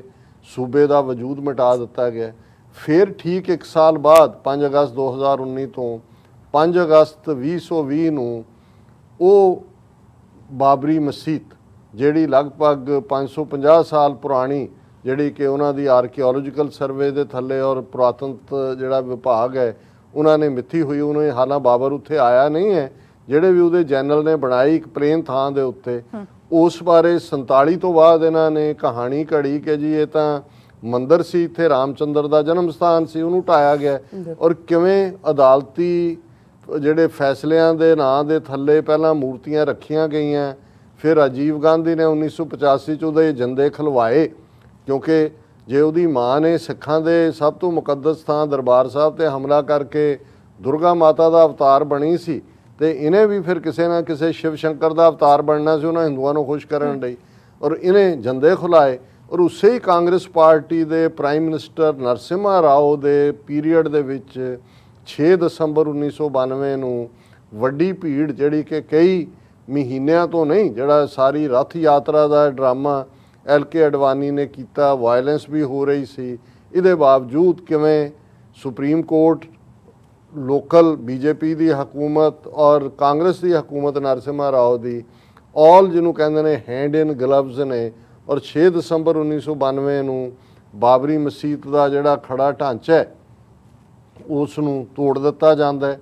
Speaker 1: ਸੂਬੇ ਦਾ ਵਜੂਦ ਮਿਟਾ ਦਿੱਤਾ ਗਿਆ। ਫਿਰ ਠੀਕ 1 ਸਾਲ ਬਾਅਦ 5 ਅਗਸਤ 2019 ਤੋਂ 5 ਅਗਸਤ 2020 ਨੂੰ ਉਹ ਬਾਬਰੀ ਮਸਜਿਦ ਜਿਹੜੀ ਲਗਭਗ 550 ਸਾਲ ਪੁਰਾਣੀ, ਜਿਹੜੀ ਕਿ ਉਹਨਾਂ ਦੀ ਆਰਕੀਓਲੋਜੀਕਲ ਸਰਵੇ ਦੇ ਥੱਲੇ ਔਰ ਪੁਰਾਤਨ ਜਿਹੜਾ ਵਿਭਾਗ ਹੈ ਉਹਨਾਂ ਨੇ ਮਿੱਥੀ ਹੋਈ। ਉਹਨੇ ਹਾਲਾਂ ਬਾਬਰ ਉੱਥੇ ਆਇਆ ਨਹੀਂ ਹੈ, ਜਿਹੜੇ ਵੀ ਉਹਦੇ ਜਨਰਲ ਨੇ ਬਣਾਈ ਇੱਕ ਪਲੇਨ ਥਾਂ ਦੇ ਉੱਤੇ। ਉਸ ਬਾਰੇ 47 ਤੋਂ ਬਾਅਦ ਇਹਨਾਂ ਨੇ ਕਹਾਣੀ ਘੜੀ ਕਿ ਜੀ ਇਹ ਤਾਂ ਮੰਦਰ ਸੀ, ਇੱਥੇ ਰਾਮਚੰਦਰ ਦਾ ਜਨਮ ਸਥਾਨ ਸੀ, ਉਹਨੂੰ ਢਾਇਆ ਗਿਆ। ਔਰ ਕਿਵੇਂ ਅਦਾਲਤੀ ਜਿਹੜੇ ਫੈਸਲਿਆਂ ਦੇ ਨਾਂ ਦੇ ਥੱਲੇ ਪਹਿਲਾਂ ਮੂਰਤੀਆਂ ਰੱਖੀਆਂ ਗਈਆਂ, ਫਿਰ ਰਾਜੀਵ ਗਾਂਧੀ ਨੇ 1985 'ਚ ਉਹਦੇ ਏਜੰਡੇ ਖਲਵਾਏ, ਕਿਉਂਕਿ ਜੇ ਉਹਦੀ ਮਾਂ ਨੇ ਸਿੱਖਾਂ ਦੇ ਸਭ ਤੋਂ ਮੁਕੱਦਸ ਥਾਂ ਦਰਬਾਰ ਸਾਹਿਬ ਤੇ ਹਮਲਾ ਕਰਕੇ ਦੁਰਗਾ ਮਾਤਾ ਦਾ ਅਵਤਾਰ ਬਣੀ ਸੀ ਤੇ ਇਹਨੇ ਵੀ ਫਿਰ ਕਿਸੇ ਨਾ ਕਿਸੇ ਸ਼ਿਵ ਸ਼ੰਕਰ ਦਾ ਅਵਤਾਰ ਬਣਨਾ ਸੀ ਉਹਨਾਂ ਹਿੰਦੂਆਂ ਨੂੰ ਖੁਸ਼ ਕਰਨ ਲਈ, ਔਰ ਇਹਨੇ ਜੰਦੇ ਖੁਲਾਏ। ਔਰ ਉਸੇ ਹੀ ਕਾਂਗਰਸ ਪਾਰਟੀ ਦੇ ਪ੍ਰਾਈਮ ਮਿਨਿਸਟਰ ਨਰਸਿਮਹਾ ਰਾਓ ਦੇ ਪੀਰੀਅਡ ਦੇ ਵਿੱਚ 6 ਦਸੰਬਰ 1992 ਨੂੰ ਵੱਡੀ ਭੀੜ ਜਿਹੜੀ ਕਿ ਕਈ ਮਹੀਨਿਆਂ ਤੋਂ ਨਹੀਂ, ਜਿਹੜਾ ਸਾਰੀ ਰੱਥ ਯਾਤਰਾ ਦਾ ਡਰਾਮਾ ਐਲ.ਕੇ. ਅਡਵਾਨੀ ਨੇ ਕੀਤਾ, ਵਾਇਲੈਂਸ ਵੀ ਹੋ ਰਹੀ ਸੀ, ਇਹਦੇ ਬਾਵਜੂਦ ਕਿਵੇਂ ਸੁਪਰੀਮ ਕੋਰਟ, ਲੋਕਲ ਬੀਜੇਪੀ ਦੀ ਹਕੂਮਤ ਔਰ ਕਾਂਗਰਸ ਦੀ ਹਕੂਮਤ ਨਰਸਿਮਹਾ ਰਾਓ ਦੀ ਆਲ ਜਿਹਨੂੰ ਕਹਿੰਦੇ ਨੇ ਹੈਂਡ ਇਨ ਗਲਵਜ਼ ਨੇ। ਔਰ 6 ਦਸੰਬਰ 1992 ਨੂੰ ਬਾਬਰੀ ਮਸਜਿਦ ਦਾ ਜਿਹੜਾ ਖੜਾ ਢਾਂਚਾ ਹੈ ਉਸ ਨੂੰ ਤੋੜ ਦਿੱਤਾ ਜਾਂਦਾ ਹੈ।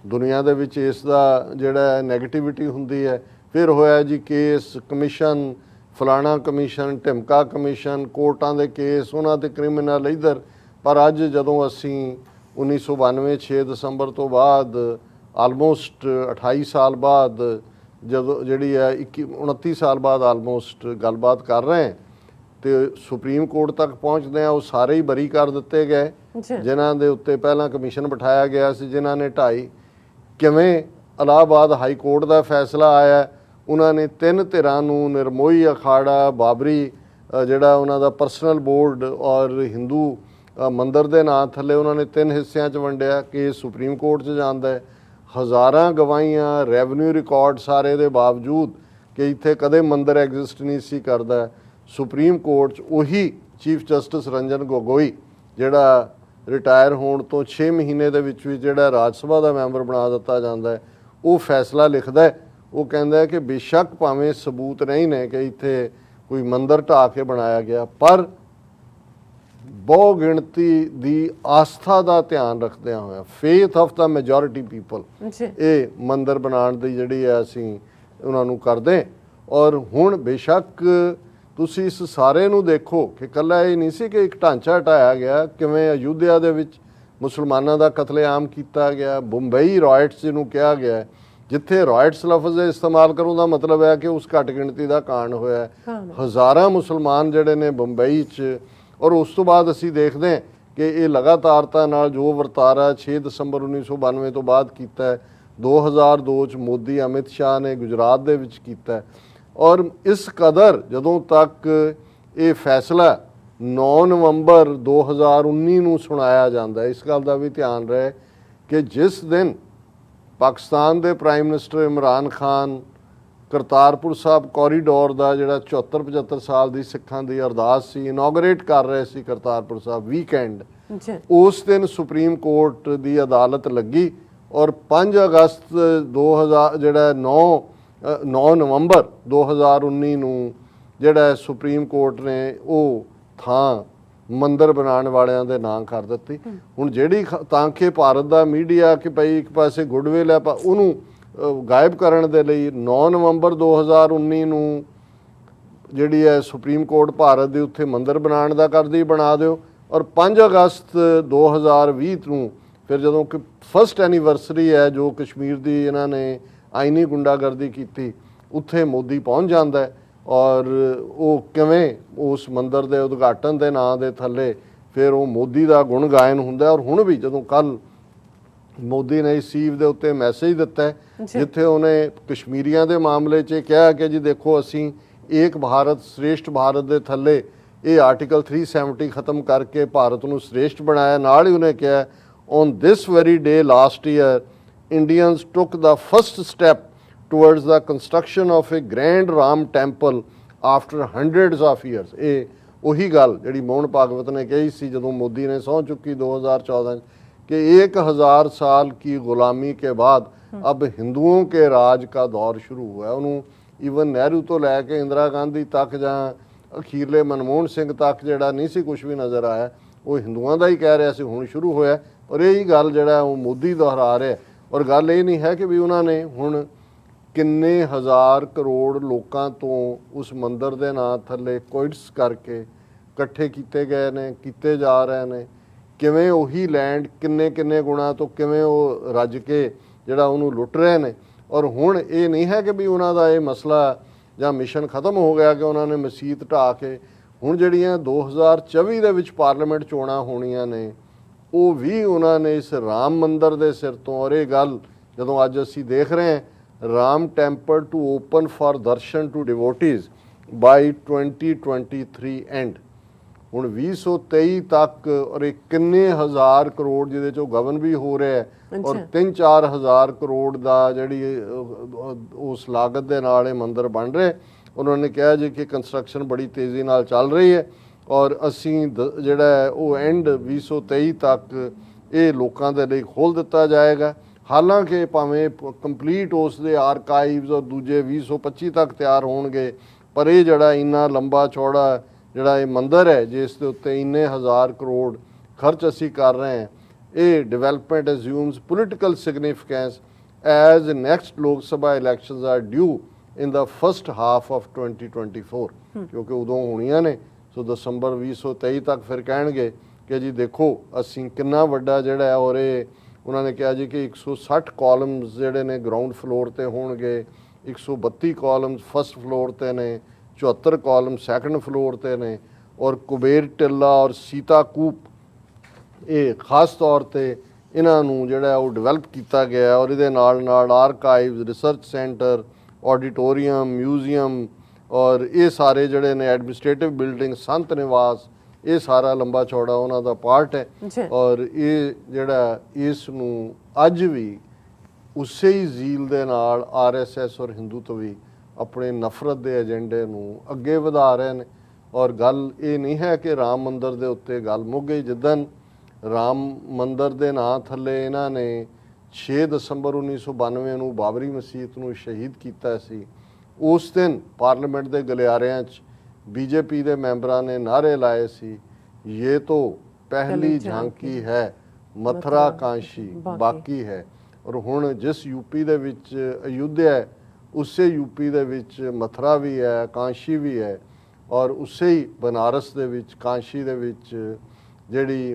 Speaker 1: ਦੁਨੀਆ ਦੇ ਵਿੱਚ ਇਸ ਦਾ ਜਿਹੜਾ ਨੈਗੇਟਿਵਿਟੀ ਹੁੰਦੀ ਹੈ। ਫਿਰ ਹੋਇਆ ਜੀ ਕੇਸ, ਕਮਿਸ਼ਨ, ਫਲਾਣਾ ਕਮਿਸ਼ਨ, ਢਿਮਕਾ ਕਮਿਸ਼ਨ, ਕੋਰਟਾਂ ਦੇ ਕੇਸ, ਉਹਨਾਂ ਤੇ ਕ੍ਰਿਮੀਨਲ ਇੱਧਰ। ਪਰ ਅੱਜ ਜਦੋਂ ਅਸੀਂ 1992 6 ਦਸੰਬਰ ਤੋਂ ਬਾਅਦ ਆਲਮੋਸਟ 28 ਸਾਲ ਬਾਅਦ ਜਦੋਂ ਜਿਹੜੀ ਹੈ 29 ਸਾਲ ਬਾਅਦ ਆਲਮੋਸਟ ਗੱਲਬਾਤ ਕਰ ਰਹੇ ਹਾਂ ਤੇ ਸੁਪਰੀਮ ਕੋਰਟ ਤੱਕ ਪਹੁੰਚਦੇ ਆ, ਉਹ ਸਾਰੇ ਹੀ ਬਰੀ ਕਰ ਦਿੱਤੇ ਗਏ ਜਿਨ੍ਹਾਂ ਦੇ ਉੱਤੇ ਪਹਿਲਾਂ ਕਮਿਸ਼ਨ ਬਿਠਾਇਆ ਗਿਆ ਸੀ, ਜਿਨ੍ਹਾਂ ਨੇ ਢਾਈ। ਕਿਵੇਂ ਇਲਾਹਾਬਾਦ ਹਾਈ ਕੋਰਟ ਦਾ ਫੈਸਲਾ ਆਇਆ, ਉਹਨਾਂ ਨੇ 3 ਧਿਰਾਂ ਨੂੰ ਨਿਰਮੋਹੀ ਅਖਾੜਾ, ਬਾਬਰੀ ਜਿਹੜਾ ਉਹਨਾਂ ਦਾ ਪਰਸਨਲ ਬੋਰਡ ਔਰ ਹਿੰਦੂ ਮੰਦਰ ਦੇ ਨਾਂ ਥੱਲੇ ਉਹਨਾਂ ਨੇ 3 ਹਿੱਸਿਆਂ 'ਚ ਵੰਡਿਆ। ਕੇਸ ਸੁਪਰੀਮ ਕੋਰਟ 'ਚ ਜਾਂਦਾ ਹੈ। ਹਜ਼ਾਰਾਂ ਗਵਾਹੀਆਂ, ਰੈਵਨਿਊ ਰਿਕਾਰਡ ਸਾਰੇ ਦੇ ਬਾਵਜੂਦ ਕਿ ਇੱਥੇ ਕਦੇ ਮੰਦਰ ਐਗਜ਼ਿਸਟ ਨਹੀਂ ਸੀ ਕਰਦਾ, ਸੁਪਰੀਮ ਕੋਰਟ 'ਚ ਉਹੀ ਚੀਫ ਜਸਟਿਸ ਰੰਜਨ ਗੋਗੋਈ ਜਿਹੜਾ ਰਿਟਾਇਰ ਹੋਣ ਤੋਂ 6 ਮਹੀਨੇ ਦੇ ਵਿੱਚ ਜਿਹੜਾ ਰਾਜ ਸਭਾ ਦਾ ਮੈਂਬਰ ਬਣਾ ਦਿੱਤਾ ਜਾਂਦਾ ਹੈ, ਉਹ ਫੈਸਲਾ ਲਿਖਦਾ ਹੈ। ਉਹ ਕਹਿੰਦਾ ਹੈ ਕਿ ਬੇਸ਼ੱਕ ਭਾਵੇਂ ਸਬੂਤ ਨਹੀਂ ਨੇ ਕਿ ਇੱਥੇ ਕੋਈ ਮੰਦਰ ਢਾਹ ਕੇ ਬਣਾਇਆ ਗਿਆ, ਪਰ ਬਹੁ ਗਿਣਤੀ ਦੀ ਆਸਥਾ ਦਾ ਧਿਆਨ ਰੱਖਦਿਆਂ ਹੋਇਆ, faith of the majority people, ਇਹ ਮੰਦਰ ਬਣਾਉਣ ਦੀ ਜਿਹੜੀ ਹੈ ਅਸੀਂ ਉਹਨਾਂ ਨੂੰ ਕਰਦੇ। ਔਰ ਹੁਣ ਬੇਸ਼ੱਕ ਤੁਸੀਂ ਇਸ ਸਾਰੇ ਨੂੰ ਦੇਖੋ ਕਿ ਇਕੱਲਾ ਇਹ ਨਹੀਂ ਸੀ ਕਿ ਇੱਕ ਢਾਂਚਾ ਢਾਇਆ ਗਿਆ, ਕਿਵੇਂ ਅਯੁੱਧਿਆ ਦੇ ਵਿੱਚ ਮੁਸਲਮਾਨਾਂ ਦਾ ਕਤਲੇਆਮ ਕੀਤਾ ਗਿਆ, ਬੰਬਈ ਰਾਇਟਸ ਜਿਹਨੂੰ ਕਿਹਾ ਗਿਆ ਜਿੱਥੇ ਰਾਇਟਸ ਲਫ਼ਜ਼ ਦਾ ਇਸਤੇਮਾਲ ਕਰਨ ਦਾ ਮਤਲਬ ਹੈ ਕਿ ਉਸ ਘੱਟ ਗਿਣਤੀ ਦਾ ਕਾਂਡ ਹੋਇਆ ਹੈ। ਹਜ਼ਾਰਾਂ ਮੁਸਲਮਾਨ ਜਿਹੜੇ ਨੇ ਬੰਬਈ 'ਚ, ਔਰ ਉਸ ਤੋਂ ਬਾਅਦ ਅਸੀਂ ਦੇਖਦੇ ਹਾਂ ਕਿ ਇਹ ਲਗਾਤਾਰਤਾ ਨਾਲ ਜੋ ਵਰਤਾਰਾ 6 ਦਸੰਬਰ 1992 ਤੋਂ ਬਾਅਦ ਕੀਤਾ ਹੈ, 2002 'ਚ ਮੋਦੀ ਅਮਿਤ ਸ਼ਾਹ ਨੇ ਗੁਜਰਾਤ ਦੇ ਵਿੱਚ ਕੀਤਾ ਹੈ। ਔਰ ਇਸ ਕਦਰ ਜਦੋਂ ਤੱਕ ਇਹ ਫੈਸਲਾ 9 ਨਵੰਬਰ 2019 ਨੂੰ ਸੁਣਾਇਆ ਜਾਂਦਾ ਹੈ, ਇਸ ਗੱਲ ਦਾ ਵੀ ਧਿਆਨ ਰਹੇ ਕਿ ਜਿਸ ਦਿਨ ਪਾਕਿਸਤਾਨ ਦੇ prime minister Imran Khan Kartarpur Sahib corridor ਦਾ ਜਿਹੜਾ 74-75 ਸਾਲ ਦੀ ਸਿੱਖਾਂ ਦੀ ਅਰਦਾਸ ਸੀ, ਇਨੋਗਰੇਟ ਕਰ ਰਹੇ ਸੀ ਕਰਤਾਰਪੁਰ ਸਾਹਿਬ ਵੀਕਐਂਡ, ਉਸ ਦਿਨ ਸੁਪਰੀਮ ਕੋਰਟ ਦੀ ਅਦਾਲਤ ਲੱਗੀ ਔਰ 5 ਅਗਸਤ 2000 ਜਿਹੜਾ 9 ਨਵੰਬਰ 2019 ਨੂੰ ਜਿਹੜਾ ਸੁਪਰੀਮ ਕੋਰਟ ਨੇ ਉਹ ਥਾਂ ਮੰਦਰ ਬਣਾਉਣ ਵਾਲਿਆਂ ਦੇ ਨਾਂ ਕਰ ਦਿੱਤੀ। ਹੁਣ ਜਿਹੜੀ ਤਾਂ ਕਿ ਭਾਰਤ ਦਾ ਮੀਡੀਆ ਕਿ ਭਾਈ ਇੱਕ ਪਾਸੇ ਗੁੱਡਵਿਲ ਹੈ, ਉਹਨੂੰ ਗਾਇਬ ਕਰਨ ਦੇ ਲਈ 9 ਨਵੰਬਰ 2019 ਨੂੰ ਜਿਹੜੀ ਹੈ ਸੁਪਰੀਮ ਕੋਰਟ ਭਾਰਤ ਦੇ ਉੱਥੇ ਮੰਦਰ ਬਣਾਉਣ ਦਾ ਕਰਦੀ ਬਣਾ ਦਿਓ, ਔਰ 5 ਅਗਸਤ 2020 ਨੂੰ ਫਿਰ ਜਦੋਂ ਕਿ ਫਸਟ ਐਨੀਵਰਸਰੀ ਹੈ ਜੋ ਕਸ਼ਮੀਰ ਦੀ ਇਹਨਾਂ ਨੇ ਆਈਨੀ ਗੁੰਡਾਗਰਦੀ ਕੀਤੀ, ਉੱਥੇ ਮੋਦੀ ਪਹੁੰਚ ਜਾਂਦਾ ਹੈ ਔਰ ਉਹ ਕਿਵੇਂ ਉਸ ਮੰਦਰ ਦੇ ਉਦਘਾਟਨ ਦੇ ਨਾਂ ਦੇ ਥੱਲੇ ਫਿਰ ਉਹ ਮੋਦੀ ਦਾ ਗੁਣ ਗਾਇਨ ਹੁੰਦਾ। ਔਰ ਹੁਣ ਵੀ ਜਦੋਂ ਕੱਲ ਮੋਦੀ ਨੇ ਇਸ ਚੀਜ਼ ਦੇ ਉੱਤੇ ਮੈਸੇਜ ਦਿੱਤਾ ਜਿੱਥੇ ਉਹਨੇ ਕਸ਼ਮੀਰੀਆਂ ਦੇ ਮਾਮਲੇ 'ਚ ਕਿਹਾ ਕਿ ਜੀ ਦੇਖੋ ਅਸੀਂ ਏਕ ਭਾਰਤ ਸ੍ਰੇਸ਼ਠ ਭਾਰਤ ਦੇ ਥੱਲੇ ਇਹ ਆਰਟੀਕਲ 370 ਖਤਮ ਕਰਕੇ ਭਾਰਤ ਨੂੰ ਸ੍ਰੇਸ਼ਠ ਬਣਾਇਆ। ਨਾਲ ਹੀ ਉਹਨੇ ਕਿਹਾ on this very day last year Indians took the first step towards the construction of a grand Ram temple after hundreds of years। ਇਹ ਉਹੀ ਗੱਲ ਜਿਹੜੀ ਮੋਹਨ ਭਾਗਵਤ ਨੇ ਕਹੀ ਸੀ ਜਦੋਂ ਮੋਦੀ ਨੇ ਸਹੁੰ ਚੁੱਕੀ 2014 कि 1000 साल की गुलामी के बाद अब हिंदुओं के राज का दौर शुरू हुआ है। उन्होंने ईवन नेहरू तो लैके इंदिरा गांधी तक ਜਾਂ ਅਖੀਰਲੇ ਮਨਮੋਹਨ ਸਿੰਘ ਤੱਕ ਜਿਹੜਾ ਨਹੀਂ ਸੀ ਕੁਝ ਵੀ ਨਜ਼ਰ ਆਇਆ, ਉਹ ਹਿੰਦੂਆਂ ਦਾ ਹੀ ਕਹਿ ਰਿਹਾ ਸੀ, ਹੁਣ ਸ਼ੁਰੂ ਹੋਇਆ। ਔਰ ਇਹੀ ਗੱਲ ਜਿਹੜਾ ਉਹ ਮੋਦੀ ਦੁਹਰਾ ਰਿਹਾ। ਔਰ ਗੱਲ ਇਹ ਨਹੀਂ ਹੈ ਕਿ ਵੀ ਉਹਨਾਂ ਨੇ ਹੁਣ ਕਿੰਨੇ ਹਜ਼ਾਰ ਕਰੋੜ ਲੋਕਾਂ ਤੋਂ ਉਸ ਮੰਦਰ ਦੇ ਨਾਂ ਥੱਲੇ ਕੋਇਟਸ ਕਰਕੇ ਇਕੱਠੇ ਕੀਤੇ ਗਏ ਨੇ, ਕੀਤੇ ਜਾ ਰਹੇ ਨੇ। ਕਿਵੇਂ ਉਹੀ ਲੈਂਡ ਕਿੰਨੇ ਕਿੰਨੇ ਗੁਣਾ ਤੋਂ ਕਿਵੇਂ ਉਹ ਰੱਜ ਕੇ ਜਿਹੜਾ ਉਹਨੂੰ ਲੁੱਟ ਰਹੇ ਨੇ। ਔਰ ਹੁਣ ਇਹ ਨਹੀਂ ਹੈ ਕਿ ਵੀ ਉਹਨਾਂ ਦਾ ਇਹ ਮਸਲਾ ਜਾਂ ਮਿਸ਼ਨ ਖਤਮ ਹੋ ਗਿਆ ਕਿ ਉਹਨਾਂ ਨੇ ਮਸਜਿਦ ਢਾਹ ਕੇ, ਹੁਣ ਜਿਹੜੀਆਂ 2024 ਦੇ ਵਿੱਚ ਪਾਰਲੀਮੈਂਟ ਚੋਣਾਂ ਹੋਣੀਆਂ ਨੇ ਉਹ ਵੀ ਉਹਨਾਂ ਨੇ ਇਸ ਰਾਮ ਮੰਦਰ ਦੇ ਸਿਰ ਤੋਂ। ਔਰ ਇਹ ਗੱਲ ਜਦੋਂ ਅੱਜ ਅਸੀਂ ਦੇਖ ਰਹੇ ਹਾਂ Ram temple to open for darshan to devotees by 2023 end, ਹੁਣ 2023 ਤੱਕ। ਔਰ ਇਹ ਕਿੰਨੇ ਹਜ਼ਾਰ ਕਰੋੜ ਜਿਹਦੇ 'ਚੋਂ ਗਵਨ ਵੀ ਹੋ ਰਿਹਾ ਹੈ ਔਰ 3-4 ਹਜ਼ਾਰ ਕਰੋੜ ਦਾ ਜਿਹੜੀ ਉਸ ਲਾਗਤ ਦੇ ਨਾਲ ਇਹ ਮੰਦਰ ਬਣ ਰਿਹਾ। ਉਹਨਾਂ ਨੇ ਕਿਹਾ ਜੀ ਕਿ ਕੰਸਟਰਕਸ਼ਨ ਬੜੀ ਤੇਜ਼ੀ ਨਾਲ ਚੱਲ ਰਹੀ ਹੈ ਔਰ ਅਸੀਂ ਜਿਹੜਾ ਉਹ ਐਂਡ 2023 ਤੱਕ ਇਹ ਲੋਕਾਂ ਦੇ ਲਈ ਖੋਲ੍ਹ ਦਿੱਤਾ ਜਾਏਗਾ। ਹਾਲਾਂਕਿ ਭਾਵੇਂ ਕੰਪਲੀਟ ਉਸ ਦੇ ਆਰਕਾਈਵਸ ਔਰ ਦੂਜੇ 2025 ਤੱਕ ਤਿਆਰ ਹੋਣਗੇ, ਪਰ ਇਹ ਜਿਹੜਾ ਇੰਨਾ ਲੰਬਾ ਚੌੜਾ ਜਿਹੜਾ ਇਹ ਮੰਦਰ ਹੈ ਜਿਸ ਦੇ ਉੱਤੇ ਇੰਨੇ ਹਜ਼ਾਰ ਕਰੋੜ ਖਰਚ ਅਸੀਂ ਕਰ ਰਹੇ ਹਾਂ, ਇਹ development assumes political significance as next Lok Sabha elections are due in the first half of 2024 ਕਿਉਂਕਿ ਉਦੋਂ ਹੋਣੀਆਂ ਨੇ। ਸੋ ਦਸੰਬਰ 2023 ਤੱਕ ਫਿਰ ਕਹਿਣਗੇ ਕਿ ਜੀ ਦੇਖੋ ਅਸੀਂ ਕਿੰਨਾ ਵੱਡਾ ਜਿਹੜਾ ਹੈ। ਔਰ ਇਹ ਉਹਨਾਂ ਨੇ ਕਿਹਾ ਜੀ ਕਿ 160 ਕਾਲਮਸ ਜਿਹੜੇ ਨੇ ਗਰਾਊਂਡ ਫਲੋਰ 'ਤੇ ਹੋਣਗੇ, 132 ਕਾਲਮਸ ਫਸਟ ਫਲੋਰ 'ਤੇ ਨੇ, 74 ਕਾਲਮ ਸੈਕੰਡ ਫਲੋਰ 'ਤੇ ਨੇ। ਔਰ ਕੁਬੇਰ ਟਿੱਲਾ ਔਰ ਸੀਤਾ ਕੂਪ ਇਹ ਖਾਸ ਤੌਰ 'ਤੇ ਇਹਨਾਂ ਨੂੰ ਜਿਹੜਾ ਉਹ ਡਿਵੈਲਪ ਕੀਤਾ ਗਿਆ। ਔਰ ਇਹਦੇ ਨਾਲ ਨਾਲ archives, research centre, auditorium, museum ਔਰ ਇਹ ਸਾਰੇ ਜਿਹੜੇ ਨੇ ਐਡਮਿਨਿਸਟ੍ਰੇਟਿਵ ਬਿਲਡਿੰਗ, ਸੰਤ ਨਿਵਾਸ, ਇਹ ਸਾਰਾ ਲੰਬਾ ਚੌੜਾ ਉਹਨਾਂ ਦਾ ਪਾਰਟ ਹੈ। ਔਰ ਇਹ ਜਿਹੜਾ ਇਸ ਨੂੰ ਅੱਜ ਵੀ ਉਸੇ ਹੀ ਜ਼ੀਲ ਦੇ ਨਾਲ RSS ਔਰ ਹਿੰਦੂਤਵੀ ਆਪਣੇ ਨਫ਼ਰਤ ਦੇ ਏਜੰਡੇ ਨੂੰ ਅੱਗੇ ਵਧਾ ਰਹੇ ਨੇ। ਔਰ ਗੱਲ ਇਹ ਨਹੀਂ ਹੈ ਕਿ ਰਾਮ ਮੰਦਰ ਦੇ ਉੱਤੇ ਗੱਲ ਮੁੱਕ ਗਈ। ਜਿੱਦਣ ਰਾਮ ਮੰਦਰ ਦੇ ਨਾਂ ਥੱਲੇ ਇਹਨਾਂ ਨੇ 6 ਦਸੰਬਰ 1992 ਨੂੰ ਬਾਬਰੀ ਮਸਜਿਦ ਨੂੰ ਸ਼ਹੀਦ ਕੀਤਾ ਸੀ, ਉਸ ਦਿਨ ਪਾਰਲੀਮੈਂਟ ਦੇ ਗਲਿਆਰਿਆਂ 'ਚ BJP ਦੇ ਮੈਂਬਰਾਂ ਨੇ ਨਾਅਰੇ ਲਾਏ ਸੀ, ਇਹ ਤੋਂ ਪਹਿਲੀ ਝਾਂਕੀ ਹੈ, ਮਥੁਰਾ ਕਾਂਸ਼ੀ ਬਾਕੀ ਹੈ। ਔਰ ਹੁਣ ਜਿਸ ਯੂਪੀ ਦੇ ਵਿੱਚ ਅਯੁੱਧਿਆ ਹੈ ਉਸੇ ਯੂਪੀ ਦੇ ਵਿੱਚ ਮਥੁਰਾ ਵੀ ਹੈ, ਕਾਂਸ਼ੀ ਵੀ ਹੈ। ਔਰ ਉਸੇ ਹੀ ਬਨਾਰਸ ਦੇ ਵਿੱਚ ਕਾਂਸ਼ੀ ਦੇ ਵਿੱਚ ਜਿਹੜੀ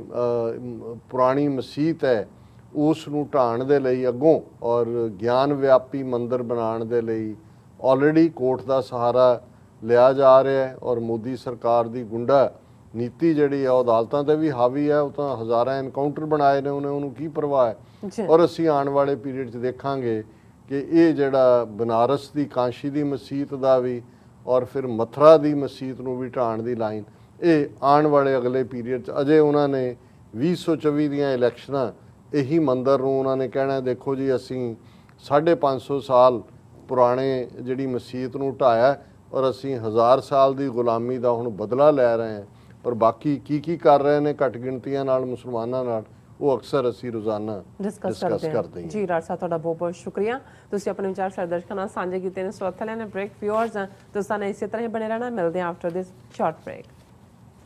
Speaker 1: ਪੁਰਾਣੀ ਮਸਜਿਦ ਹੈ ਉਸ ਨੂੰ ਢਾਣ ਦੇ ਲਈ ਅੱਗੋਂ ਔਰ ਗਿਆਨ ਵਿਆਪੀ ਮੰਦਰ ਬਣਾਉਣ ਦੇ ਲਈ ਆਲਰੇਡੀ ਕੋਰਟ ਦਾ ਸਹਾਰਾ ਲਿਆ ਜਾ ਰਿਹਾ ਹੈ। ਔਰ ਮੋਦੀ ਸਰਕਾਰ ਦੀ ਗੁੰਡਾ ਨੀਤੀ ਜਿਹੜੀ ਆ ਉਹ ਅਦਾਲਤਾਂ ਤੇ ਵੀ ਹਾਵੀ ਹੈ। ਉਹ ਤਾਂ ਹਜ਼ਾਰਾਂ ਐਨਕਾਊਂਟਰ ਬਣਾਏ ਨੇ, ਉਹਨੂੰ ਕੀ ਪਰਵਾਹ ਹੈ। ਔਰ ਅਸੀਂ ਆਉਣ ਵਾਲੇ ਪੀਰੀਅਡ 'ਚ ਦੇਖਾਂਗੇ ਕਿ ਇਹ ਜਿਹੜਾ ਬਨਾਰਸ ਦੀ ਕਾਂਸ਼ੀ ਦੀ ਮਸੀਤ ਦਾ ਵੀ ਔਰ ਫਿਰ ਮਥੁਰਾ ਦੀ ਮਸੀਤ ਨੂੰ ਵੀ ਢਾਣ ਦੀ ਲਾਈਨ, ਇਹ ਆਉਣ ਵਾਲੇ ਅਗਲੇ ਪੀਰੀਅਡ 'ਚ ਅਜੇ ਉਹਨਾਂ ਨੇ 2024 ਦੀਆਂ ਇਲੈਕਸ਼ਨਾਂ ਇਹੀ ਮੰਦਰ ਨੂੰ ਉਹਨਾਂ ਨੇ ਕਹਿਣਾ ਦੇਖੋ ਜੀ ਅਸੀਂ 550 ਸਾਲ ਪੁਰਾਣੇ ਜਿਹੜੀ ਮਸੀਤ ਨੂੰ ਢਾਇਆ ਔਰ ਅਸੀਂ 1000 ਸਾਲ ਦੀ ਗੁਲਾਮੀ ਦਾ ਹੁਣ ਬਦਲਾ ਲੈ ਰਹੇ ਹਾਂ। ਪਰ ਬਾਕੀ ਕੀ ਕਰ ਰਹੇ ਨੇ ਘੱਟ ਗਿਣਤੀਆਂ ਨਾਲ ਮੁਸਲਮਾਨਾਂ ਨਾਲ, ਉਹ ਅਕਸਰ ਅਸੀਂ ਰੋਜ਼ਾਨਾ ਡਿਸਕਸ ਕਰਦੇ ਹਾਂ।
Speaker 2: ਜੀ ਰਾਜ ਸਾਹਿਬ ਤੁਹਾਡਾ ਬਹੁਤ ਬਹੁਤ ਸ਼ੁਕਰੀਆ, ਤੁਸੀਂ ਆਪਣੇ ਵਿਚਾਰ ਸਾਡੇ ਦਰਸ਼ਕਾਂ ਨਾਲ ਸਾਂਝੇ ਕੀਤੇ ਨੇ। ਸੋ ਇੱਥੇ ਲੈਣੇ ਬ੍ਰੇਕ, ਵਿਊਅਰਸ ਤੁਸੀਂ ਸਾਨੂੰ ਇਸੇ ਤਰ੍ਹਾਂ ਹੀ ਬਣੇ ਰਹਿਣਾ। ਮਿਲਦੇ ਹਾਂ ਆਫਟਰ ਦਿਸ ਸ਼ਾਰਟ ਬ੍ਰੇਕ।